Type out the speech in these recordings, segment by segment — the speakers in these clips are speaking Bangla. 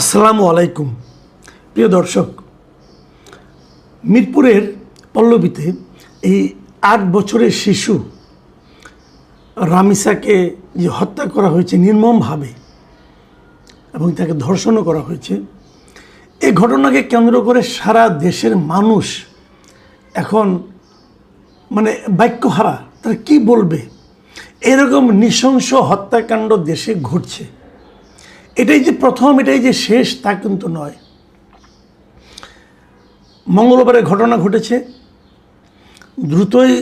আসসালামু আলাইকুম প্রিয় দর্শক, মিরপুরের পল্লবীতে এই ৮ বছরের শিশু রামিসাকে যে হত্যা করা হয়েছে নির্মমভাবে এবং তাকে ধর্ষণও করা হয়েছে, এই ঘটনাকে কেন্দ্র করে সারা দেশের মানুষ এখন বাক্যহারা। তারা কি বলবে? এরকম নৃশংস হত্যাকাণ্ড দেশে ঘটছে। এটাই যে প্রথম, এটাই যে শেষ তা কিন্তু নয়। মঙ্গলবারে ঘটনা ঘটেছে, দ্রুতই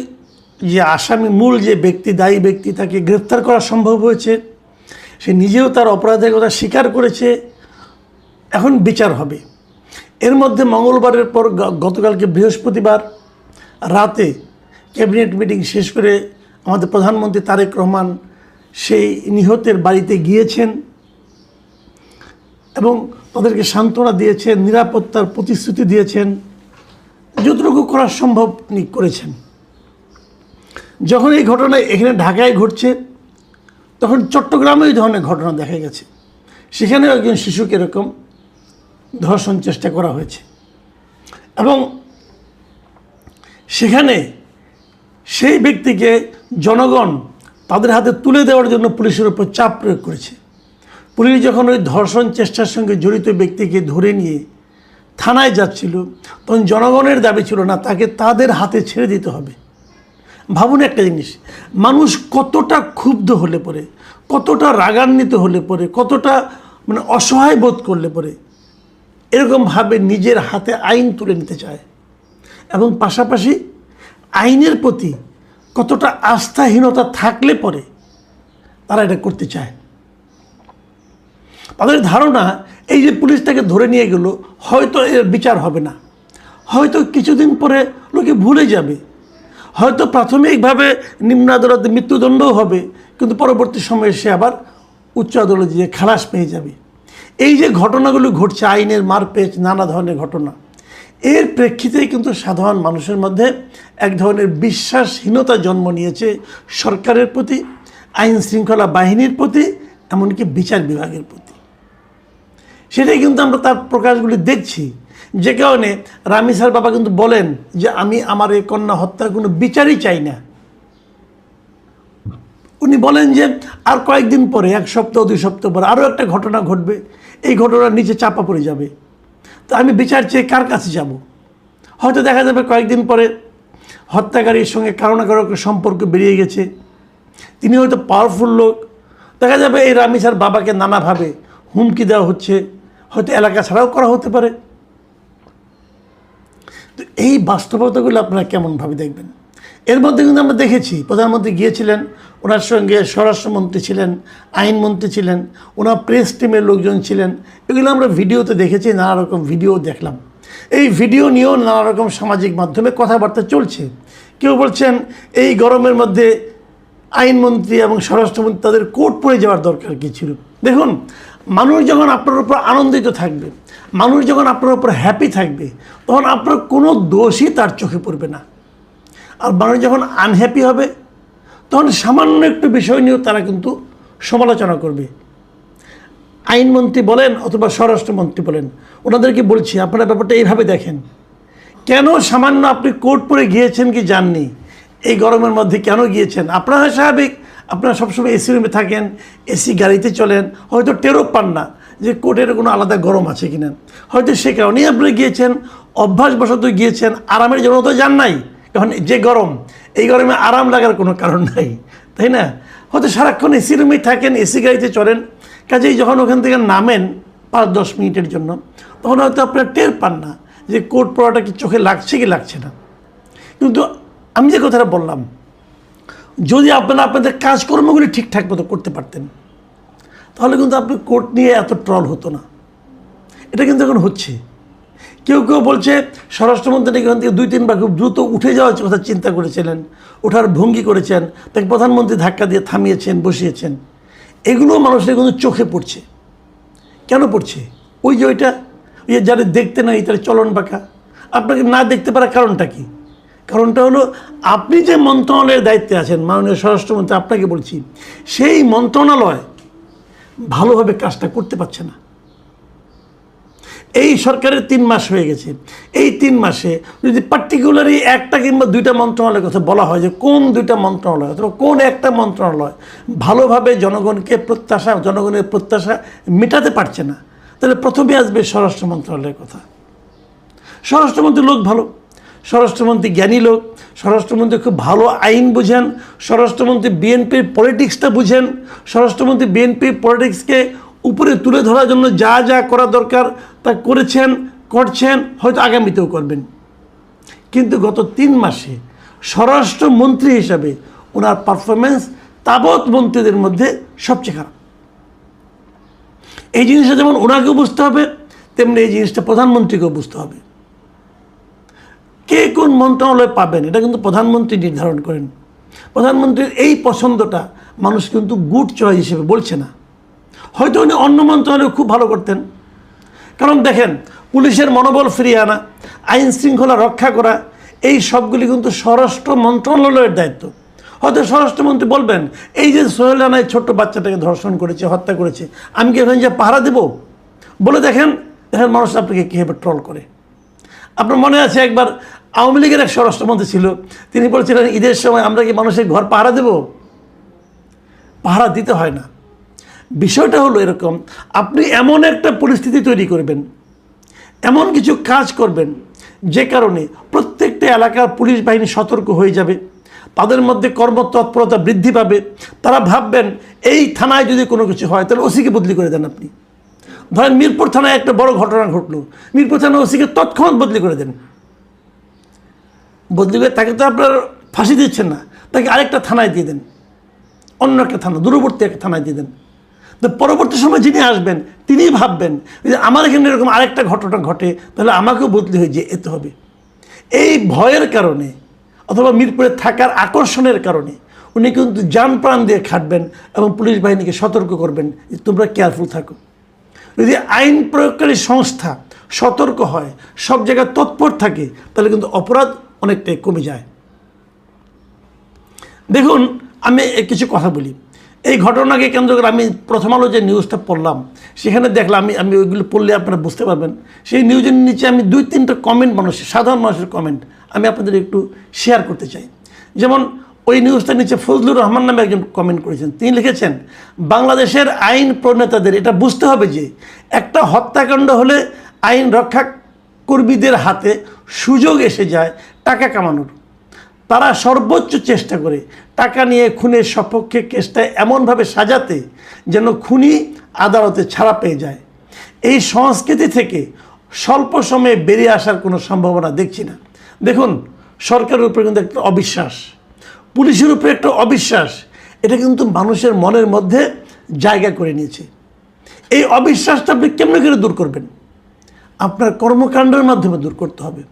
যে আসামি, মূল যে ব্যক্তি, দায়ী ব্যক্তি, তাকে গ্রেফতার করা সম্ভব হয়েছে। সে নিজেও তার অপরাধের কথা স্বীকার করেছে। এখন বিচার হবে। এর মধ্যে মঙ্গলবারের পর গতকালকে বৃহস্পতিবার রাতে ক্যাবিনেট মিটিং শেষ করে আমাদের প্রধানমন্ত্রী তারেক রহমান সেই নিহতের বাড়িতে গিয়েছেন এবং তাদেরকে সান্ত্বনা দিয়েছেন, নিরাপত্তার প্রতিশ্রুতি দিয়েছেন, যতটুকু করা সম্ভব তিনি করেছেন। যখন এই ঘটনা এখানে ঢাকায় ঘটছে, তখন চট্টগ্রামে এই ধরনের ঘটনা দেখা গেছে। সেখানেও একজন শিশুকে এরকম ধর্ষণ চেষ্টা করা হয়েছে এবং সেখানে সেই ব্যক্তিকে জনগণ তাদের হাতে তুলে দেওয়ার জন্য পুলিশের উপর চাপ প্রয়োগ করেছে। পুলিশ যখন ওই ধর্ষণ চেষ্টার সঙ্গে জড়িত ব্যক্তিকে ধরে নিয়ে থানায় যাচ্ছিল, তখন জনগণের দাবি ছিল না, তাকে তাদের হাতে ছেড়ে দিতে হবে। ভাবুন একটা জিনিস, মানুষ কতটা ক্ষুব্ধ হলে পরে, কতটা রাগান্বিত হলে পরে, কতটা অসহায় বোধ করলে পরে এরকমভাবে নিজের হাতে আইন তুলে নিতে চায় এবং পাশাপাশি আইনের প্রতি কতটা আস্থাহীনতা থাকলে পরে তারা এটা করতে চায়। তাদের ধারণা এই যে পুলিশ তাকে ধরে নিয়ে গেল, হয়তো এর বিচার হবে না, হয়তো কিছুদিন পরে লোকে ভুলে যাবে, হয়তো প্রাথমিকভাবে নিম্ন আদালতে মৃত্যুদণ্ডও হবে, কিন্তু পরবর্তী সময়ে সে আবার উচ্চ আদালতে যে খালাস পেয়ে যাবে। এই যে ঘটনাগুলো ঘটছে, আইনের মারপেচ, নানা ধরনের ঘটনা, এর প্রেক্ষিতেই কিন্তু সাধারণ মানুষের মধ্যে এক ধরনের বিশ্বাসহীনতা জন্ম নিয়েছে সরকারের প্রতি, আইন শৃঙ্খলা বাহিনীর প্রতি, এমনকি বিচার বিভাগের প্রতি। সেটাই কিন্তু আমরা তার প্রকাশগুলি দেখছি। যে কারণে রামিসার বাবা কিন্তু বলেন যে আমি আমার এই কন্যা হত্যার কোনো বিচারই চাই না। উনি বলেন যে আর কয়েকদিন পরে, 1 সপ্তাহ 2 সপ্তাহ পরে আরও একটা ঘটনা ঘটবে, এই ঘটনার নিচে চাপা পড়ে যাবে, তো আমি বিচার চেয়ে কার কাছে যাব? হয়তো দেখা যাবে কয়েকদিন পরে হত্যাকারীর সঙ্গে কারো না কারো সম্পর্ক বেরিয়ে গেছে, তিনি হয়তো পাওয়ারফুল লোক। দেখা যাবে এই রামিসার বাবাকে নানাভাবে হুমকি দেওয়া হচ্ছে, হয়তো এলাকা ছাড়াও করা হতে পারে। তো এই বাস্তবতাগুলো আপনারা কেমনভাবে দেখবেন? এর মধ্যে কিন্তু আমরা দেখেছি প্রধানমন্ত্রী গিয়েছিলেন, ওনার সঙ্গে স্বরাষ্ট্রমন্ত্রী ছিলেন, আইনমন্ত্রী ছিলেন, ওনার প্রেস টিমের লোকজন ছিলেন। এগুলো আমরা ভিডিওতে দেখেছি, নানা রকম ভিডিও দেখলাম। এই ভিডিও নিয়েও নানা রকম সামাজিক মাধ্যমে কথাবার্তা চলছে। কেউ বলছেন এই গরমের মধ্যে আইনমন্ত্রী এবং স্বরাষ্ট্রমন্ত্রী তাদের কোর্ট পরে যাওয়ার দরকার কী ছিল? দেখুন, মানুষ যখন আপনার উপর আনন্দিত থাকবে, মানুষ যখন আপনার উপর হ্যাপি থাকবে, তখন আপনার কোনো দোষই তার চোখে পড়বে না। আর মানুষ যখন আনহ্যাপি হবে, তখন সামান্য একটু বিষয় নিয়েও তারা কিন্তু সমালোচনা করবে। আইনমন্ত্রী বলেন অথবা স্বরাষ্ট্রমন্ত্রী বলেন, ওনাদেরকে বলছি আপনারা ব্যাপারটা এইভাবে দেখেন। কেন সামান্য আপনি কোর্ট পরে গিয়েছেন কি যাননি, এই গরমের মধ্যে কেন গিয়েছেন? আপনারা স্বাভাবিক, আপনারা সবসময় এসি রুমে থাকেন, এসি গাড়িতে চলেন, হয়তো টেরও পান না যে কোর্টের কোনো আলাদা গরম আছে কিনা। হয়তো সে কারণেই আপনারা গিয়েছেন, অভ্যাসবশত গিয়েছেন, আরামের জন্য তো যান নাই। কারণ যে গরম, এই গরমে আরাম লাগার কোনো কারণ নাই, তাই না? হয়তো সারাক্ষণ এসি রুমেই থাকেন, এসি গাড়িতে চলেন, কাজেই যখন ওখান থেকে নামেন 5-10 মিনিটের জন্য, তখন হয়তো আপনারা টের পান না যে কোট পরাটা কি চোখে লাগছে কি লাগছে না। কিন্তু আমি যে কথাটা বললাম, যদি আপনারা আপনাদের কাজকর্মগুলি ঠিকঠাক মতো করতে পারতেন, তাহলে কিন্তু আপনি কোর্ট নিয়ে এত ট্রল হতো না। এটা কিন্তু এখন হচ্ছে। কেউ কেউ বলছে স্বরাষ্ট্রমন্ত্রী এখান থেকে 2-3 বার খুব দ্রুত উঠে যাওয়ার কথা চিন্তা করেছিলেন, ওঠার ভঙ্গি করেছেন, তাকে প্রধানমন্ত্রী ধাক্কা দিয়ে থামিয়েছেন, বসিয়েছেন। এগুলো মানুষের কিন্তু চোখে পড়ছে। কেন পড়ছে? ওই যে ওইটা, ওই যে যারা দেখতে নাই তার চলন বাঁকা। আপনাকে না দেখতে পারার কারণটা কি? কারণটা হলো আপনি যে মন্ত্রণালয়ের দায়িত্বে আছেন, মাননীয় স্বরাষ্ট্রমন্ত্রী, আপনাকে বলছি, সেই মন্ত্রণালয় ভালোভাবে কাজটা করতে পারছে না। এই সরকারের 3 মাস হয়ে গেছে। এই 3 মাসে যদি পার্টিকুলারলি একটা কিংবা 2টা মন্ত্রণালয়ের কথা বলা হয় যে কোন 2টা মন্ত্রণালয় অথবা কোন একটা মন্ত্রণালয় ভালোভাবে জনগণের প্রত্যাশা মেটাতে পারছে না, তাহলে প্রথমে আসবে স্বরাষ্ট্র মন্ত্রণালয়ের কথা। স্বরাষ্ট্রমন্ত্রী লোক ভালো, স্বরাষ্ট্রমন্ত্রী জ্ঞানী লোক, স্বরাষ্ট্রমন্ত্রী খুব ভালো আইন বুঝেন, স্বরাষ্ট্রমন্ত্রী বিএনপির পলিটিক্সটা বুঝেন, স্বরাষ্ট্রমন্ত্রী বিএনপির পলিটিক্সকে উপরে তুলে ধরার জন্য যা যা করা দরকার তা করেছেন, করছেন, হয়তো আগামীতেও করবেন। কিন্তু গত 3 মাসে স্বরাষ্ট্রমন্ত্রী হিসাবে ওনার পারফরমেন্স তাবৎ মন্ত্রীদের মধ্যে সবচেয়ে খারাপ। এই জিনিসটা যেমন ওনাকেও বুঝতে হবে, তেমনি এই জিনিসটা প্রধানমন্ত্রীকেও বুঝতে হবে। কে কোন মন্ত্রণালয় পাবেন এটা কিন্তু প্রধানমন্ত্রী নির্ধারণ করেন। প্রধানমন্ত্রীর এই পছন্দটা মানুষ কিন্তু গুড চয়েস হিসেবে বলছে না। হয়তো উনি অন্য মন্ত্রণালয় খুব ভালো করতেন, কারণ দেখেন পুলিশের মনোবল ফিরিয়ে আনা, আইন শৃঙ্খলা রক্ষা করা, এই সবগুলি কিন্তু স্বরাষ্ট্র মন্ত্রণালয়ের দায়িত্ব। হয়তো স্বরাষ্ট্রমন্ত্রী বলবেন এই যে সোহেল রানা ছোট্ট বাচ্চাটাকে ধর্ষণ করেছে, হত্যা করেছে, আমি কি এখানে যে পাহারা দেব বলে দেখেন মানুষ আপনাকে কীভাবে ট্রল করে। আপনার মনে আছে একবার আওয়ামী লীগের এক স্বরাষ্ট্রমন্ত্রী ছিল, তিনি বলছিলেন ঈদের সময় আমরা কি মানুষের ঘর পাহারা দেব? পাহারা দিতে হয় না। বিষয়টা হলো এরকম, আপনি এমন একটা পরিস্থিতি তৈরি করবেন, এমন কিছু কাজ করবেন যে কারণে প্রত্যেকটা এলাকার পুলিশ বাহিনী সতর্ক হয়ে যাবে, তাদের মধ্যে কর্মতৎপরতা বৃদ্ধি পাবে। তারা ভাববেন এই থানায় যদি কোনো কিছু হয় তাহলে ওসিকে বদলি করে দেন। আপনি ধরেন মিরপুর থানায় একটা বড় ঘটনা ঘটলো, মিরপুর থানায় ওসিকে তৎক্ষণাৎ বদলি করে দেন। বদলি করে তাকে তো আপনার ফাঁসি দিচ্ছেন না, তাকে আরেকটা থানায় দিয়ে দেন, অন্য একটা থানা, দূরবর্তী একটা থানায় দিয়ে দেন। তো পরবর্তী সময় যিনি আসবেন তিনি ভাববেন যে আমার এখানে এরকম আরেকটা ঘটনা ঘটে, তাহলে আমাকেও বদলি হয়ে যেতে হবে। এই ভয়ের কারণে অথবা মিরপুরে থাকার আকর্ষণের কারণে উনি কিন্তু জান প্রাণ দিয়ে খাটবেন এবং পুলিশ বাহিনীকে সতর্ক করবেন যে তোমরা কেয়ারফুল থাকো। যদি আইন প্রয়োগকারী সংস্থা সতর্ক হয়, সব জায়গায় তৎপর থাকে, তাহলে কিন্তু অপরাধ অনেকটাই কমে যায়। দেখুন আমি কিছু কথা বলি, এই ঘটনাকে কেন্দ্র করে আমি প্রথম আলো যে নিউজটা পড়লাম সেখানে দেখলাম, আমি ওইগুলো পড়লে আপনারা বুঝতে পারবেন। সেই নিউজের নিচে আমি 2-3টা কমেন্ট সাধারণ মানুষের কমেন্ট আমি আপনাদের একটু শেয়ার করতে চাই। যেমন ওই নিউজটার নিচে ফজলুর রহমান নামে একজন কমেন্ট করেছেন, তিনি লিখেছেন বাংলাদেশের আইন প্রণেতাদের এটা বুঝতে হবে যে একটা হত্যাকাণ্ড হলে আইন রক্ষা কর্মীদের হাতে সুযোগ এসে যায় টাকা কামানোর। তারা সর্বোচ্চ চেষ্টা করে টাকা নিয়ে খুনের সপক্ষে কেসটা এমনভাবে সাজাতে যেন খুনি আদালতে ছাড়া পেয়ে যায়। এই সংস্কৃতি থেকে স্বল্প সময়ে বেরিয়ে আসার কোনো সম্ভাবনা দেখছি না। দেখুন সরকারের উপরে কিন্তু একটা অবিশ্বাস, পুলিশের উপরে একটা অবিশ্বাস, এটা কিন্তু মানুষের মনের মধ্যে জায়গা করে নিয়েছে। এই অবিশ্বাসটা আপনি কেমন করে দূর করবেন? আপনার কর্মকাণ্ডের মাধ্যমে দূর করতে হবে।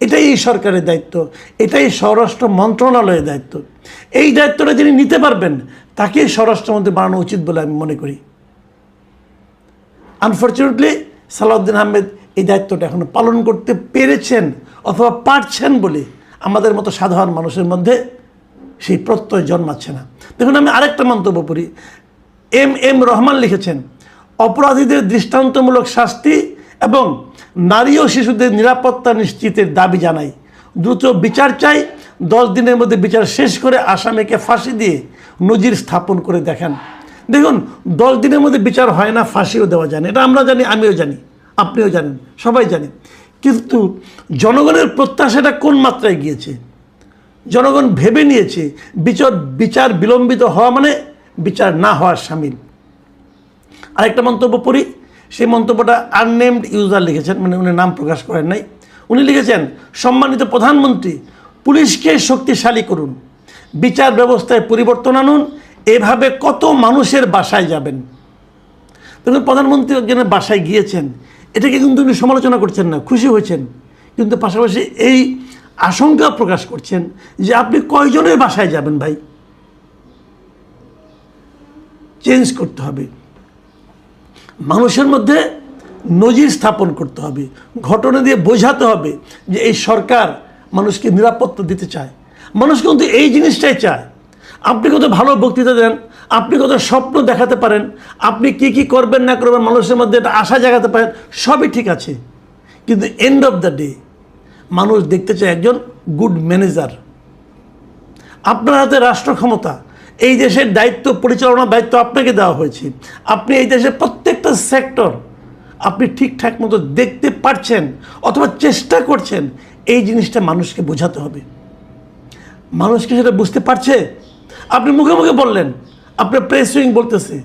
এটাই এই সরকারের দায়িত্ব, এটাই স্বরাষ্ট্র মন্ত্রণালয়ের দায়িত্ব। এই দায়িত্বটা যিনি নিতে পারবেন তাকে স্বরাষ্ট্রমন্ত্রী বানানো উচিত বলে আমি মনে করি। আনফর্চুনেটলি সালাউদ্দিন আহমেদ এই দায়িত্বটা এখনো পালন করতে পেরেছেন অথবা পারছেন বলে আমাদের মতো সাধারণ মানুষের মধ্যে সেই প্রত্যয় জন্মাচ্ছে না। দেখুন আমি আরেকটা মন্তব্য করি, এম রহমান লিখেছেন অপরাধীদের দৃষ্টান্তমূলক শাস্তি এবং নারী ও শিশুদের নিরাপত্তা নিশ্চিতের দাবি জানাই, দ্রুত বিচার চাই, 10 দিনের মধ্যে বিচার শেষ করে আসামিকে ফাঁসি দিয়ে নজির স্থাপন করে দেখান। দেখুন 10 দিনের মধ্যে বিচার হয় না, ফাঁসিও দেওয়া যায় না, এটা আমরা জানি, আমিও জানি, আপনিও জানেন, সবাই জানি। কিন্তু জনগণের প্রত্যাশাটা কোন মাত্রায় গিয়েছে? জনগণ ভেবে নিয়েছে বিচার বিলম্বিত হওয়া মানে বিচার না হওয়ার শামিল। আরেকটা মন্তব্য পড়ি, সেই মন্তব্যটা আননেমড ইউজার লিখেছেন, মানে উনি নাম প্রকাশ করেন নাই। উনি লিখেছেন সম্মানিত প্রধানমন্ত্রী, পুলিশকে শক্তিশালী করুন, বিচার ব্যবস্থায় পরিবর্তন আনুন, এভাবে কত মানুষের বাসায় যাবেন। দেখুন প্রধানমন্ত্রী একজনের বাসায় গিয়েছেন, এটাকে কিন্তু উনি সমালোচনা করছেন না, খুশি হয়েছেন, কিন্তু পাশাপাশি এই আশঙ্কা প্রকাশ করছেন যে আপনি কয়জনের বাসায় যাবেন ভাই? চেঞ্জ করতে হবে, মানুষের মধ্যে নজির স্থাপন করতে হবে, ঘটনা দিয়ে বোঝাতে হবে যে এই সরকার মানুষকে নিরাপত্তা দিতে চায়। মানুষ কিন্তু এই জিনিসটাই চায়। আপনি কত ভালো বক্তৃতা দেন, আপনি কত স্বপ্ন দেখাতে পারেন, আপনি কি কি করবেন না করবেন মানুষের মধ্যে একটা আশা জাগাতে পারেন, সবই ঠিক আছে। কিন্তু এন্ড অফ দ্য ডে মানুষ দেখতে চায় একজন গুড ম্যানেজার। আপনার হাতে রাষ্ট্র ক্ষমতা, এই দেশের দায়িত্ব, পরিচালনার দায়িত্ব আপনাকে দেওয়া হয়েছে। আপনি এই দেশের প্রত্যেকটা সেক্টর আপনি ঠিকঠাক মতো দেখতে পারছেন অথবা চেষ্টা করছেন, এই জিনিসটা মানুষকে বোঝাতে হবে। মানুষকে সেটা বুঝতে পারছে? আপনি মুখে মুখে বললেন, আপনার প্রেস উইং বলতেছে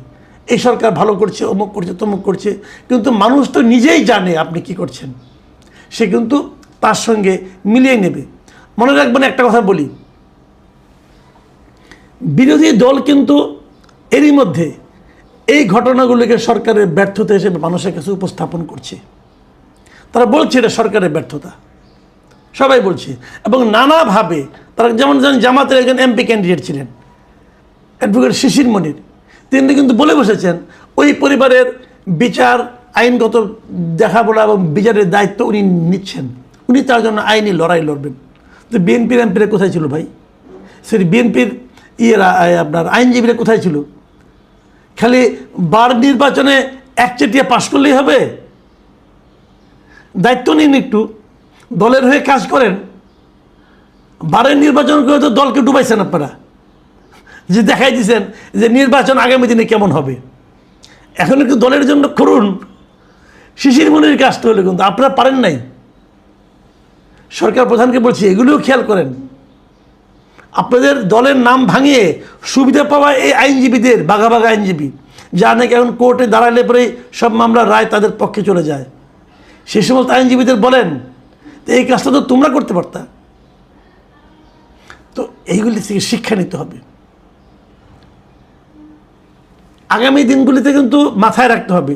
এই সরকার ভালো করছে, অমুক করছে, তমুক করছে, কিন্তু মানুষ তো নিজেই জানে আপনি কি করছেন, সে কিন্তু তার সঙ্গে মিলিয়ে নেবে। মনে রাখবেন একটা কথা বলি, বিরোধী দল কিন্তু এরই মধ্যে এই ঘটনাগুলিকে সরকারের ব্যর্থতা হিসেবে মানুষের কাছে উপস্থাপন করছে। তারা বলছে এটা সরকারের ব্যর্থতা, সবাই বলছে, এবং নানাভাবে তারা, যেমন জামাতের একজন এমপি ক্যান্ডিডেট ছিলেন অ্যাডভোকেট শিশির মনির, তিনি কিন্তু বলে বসেছেন ওই পরিবারের বিচার, আইনগত দেখাবলা এবং বিচারের দায়িত্ব উনি নিচ্ছেন, উনি তার জন্য আইনি লড়াই লড়বেন। তো বিএনপির এমপিরা কোথায় ছিল ভাই? সেই বিএনপির আপনার আইনজীবীরা কোথায় ছিল? খালি বার নির্বাচনে একচেটিয়া পাশ করলেই হবে? দায়িত্ব নিন, একটু দলের হয়ে কাজ করেন। বারের নির্বাচন করে তো দলকে ডুবাইছেন আপনারা, যে দেখাই দিয়েছেন যে নির্বাচন আগামী দিনে কেমন হবে। এখন একটু দলের জন্য করুন। শিশির মনির কাজটা হলে কিন্তু আপনারা পারেন নাই। সরকার প্রধানকে বলছি এগুলোও খেয়াল করেন। আপনাদের দলের নাম ভাঙিয়ে সুবিধা পাওয়া এই আইনজীবীদের, বাঘা বাঘা আইনজীবী, যা নাকি এখন কোর্টে দাঁড়ালে পরেই সব মামলার রায় তাদের পক্ষে চলে যায়, সেই সমস্ত আইনজীবীদের বলেন তো এই কাজটা তো তোমরা করতে পারতা। তো এইগুলি থেকে শিক্ষা নিতে হবে। আগামী দিনগুলিতে কিন্তু মাথায় রাখতে হবে